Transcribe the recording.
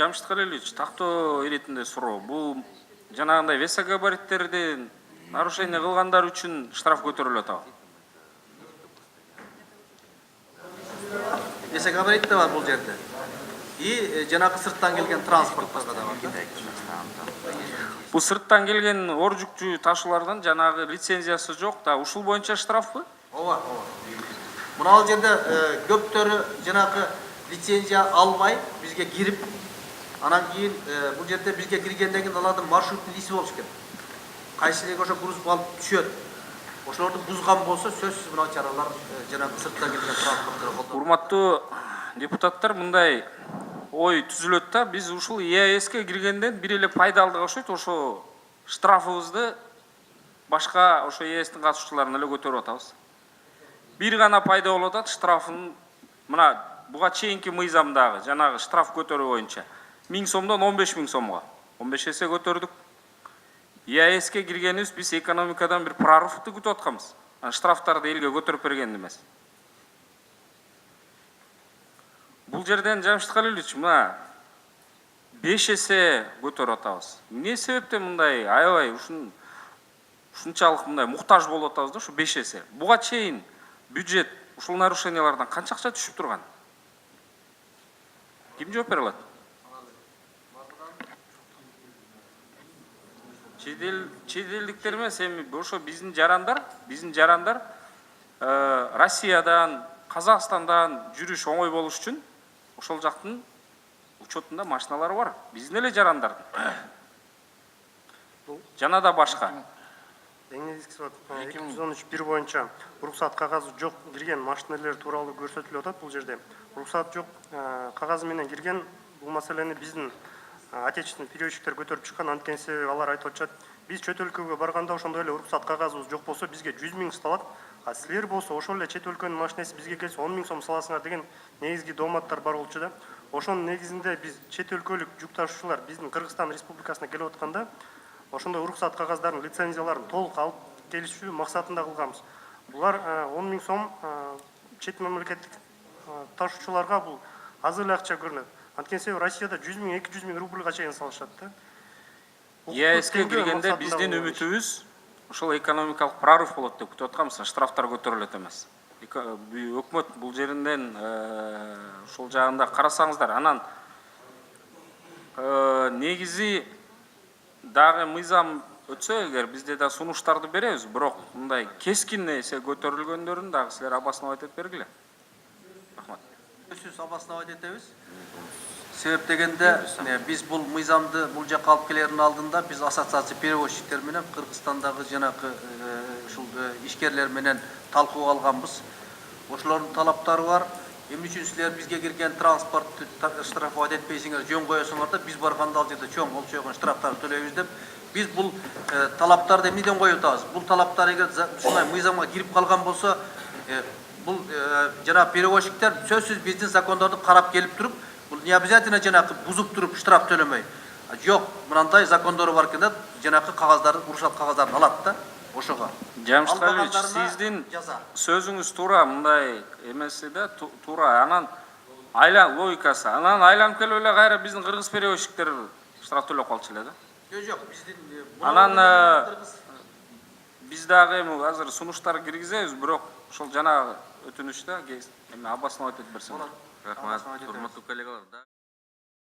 Жамшит Халилович, тактоо иретинде суроо. Бул жанагындай весогабариттерди нарушение кылгандар үчүн штраф көтөрүлүп атабы? Весогабарит да бар бул жерде. И жанагы сырттан келген транспорттарда да бар. Бул сырттан келген оор жүктүү ташуулардан жанагы лицензиясы жок да, ушул боюнча штрафпы? Ооба, ооба. Мына жерде көптөрү жанагы лицензия алмай бизге кирип, анан кийин бул жерде бизге киргенден кийин алардын маршруттун листи болуш керек. Кайсы жерге ошо груз алып түшөт. Ошолорду бузган болсо сөзсүз мына чаралар жанагы сырттан келген транспорттор колдонот. Урматтуу депутаттар, мындай ой түзүлөт да, биз ушул ЕАЭСке киргенден бир эле пайда алдык окшойт, ошо штрафыбызды башка ошо ЕАЭСтин катышуучуларына эле көтөрүп атабыз. Бир гана пайда болуп атат, штрафын мына буга чейинки мыйзамдагы жанагы штраф көтөрүү боюнча 1000 сомдон 15 000 сомго 15 эсе көтөрдүк. ЕАЭСке киргенибиз биз экономикадан бир прорывды күтүп атканбыз. Штрафтарды элге көтөрүп берген эмес. Бул жерден Жамшит Халилович, мына 5 эсе көтөрүп атабыз. Эмне себептен мындай аябай ушунчалык мындай муктаж болуп атабыз да, ушу 5 эсе. Буга чейин бюджет ушул нарушениялардан канча акча түшүп турган? Ким жооп бере алат? Чет эмес, эми ошо биздин жарандар Россиядан, Казакстандан жүрүш оңой болуш үчүн ошол жактын учетунда машиналары бар. Биздин эле жарандардын. Жана да башка. 213.1 боюнча уруксат кагазы жок кирген машинелер тууралуу көрсөтүлүп атат бул жерде. Уруксат жок кагазы менен кирген бул маселени биздин отечественный перевозчиктер көтөрүп чыккан, анткени себеби алар айтып атышат. Биз чет өлкөгө барганда ошондой эле уруксат кагазыбыз жок болсо бизге 100 000 салат, а силер болсо ошол эле чет өлкөнүн машинеси бизге келсе 10 000 сом саласыңар деген негизги дооматтар бар болчу да. Ошонун негизинде биз чет өлкөлүк жүк ташуучулар биздин Кыргызстан Республикасына келип атканда ошондой уруксат кагаздарын, лицензияларын толук алып келишүү максатында кылганбыз. Булар 10 000 сом чет мамлекеттик ташуучуларга бул аз эле акча көрүнөт. Анткени себеби Россияда 100 000, 200 000 рубльга чейин салышат да. ЕАЭСке киргенде биздин үмүтүбүз ошол экономикалык прорыв болот деп күтүп атканбыз, штрафтар көтөрүлөт эмес. Өкмөт бул жеринден ошол жагында карасаңыздар, анан негизи дагы мыйзам өтсө эгер бизде да сунуштарды беребиз, бирок мындай кескин эсе көтөрүлгөндөрүн дагы силер обосновать этип бергиле. Рахмат. Сөзсүз обосновать этебиз. Себеп дегенде биз бул мыйзамды бул жакка алып келердин алдында биз ассоциация перевозчиктер менен Кыргызстандагы жанагы ушул ишкерлер менен талкууга алганбыз. Ошолордун талаптары бар. Эмне үчүн силер бизге кирген транспортты штрафовать этпейсиңер, жөн коесуңар да биз барганда ал жерде чоң олчойгон штрафтарды төлөйбүз деп. Биз бул талаптарды эмнеден коюп атабыз? Бул талаптар эгер ушундай мыйзамга кирип калган болсо, бул жана перевозчиктер сөзсүз биздин закондорду карап келип туруп, бул не обязательно жанагы бузуп туруп штраф төлөмөй. Жок, мынандай закондору бар экен да, жанагы кагаздарды, уруксат кагаздарын алат да. Ошого. Жамшит Халилович, сиздин сөзүңүз туура, мындай эмеси да туура. Анан логикасы. Анан айланып келип эле кайра биздин кыргыз перевозчиктер штраф төлөп калчу эле да. Жок, биздин Анан биз дагы эми азыр сунуштар киргизебиз, бирок ошол жана өтүнүчтө эми обосновать этип берсең. Рахмат, урматтуу коллегалар.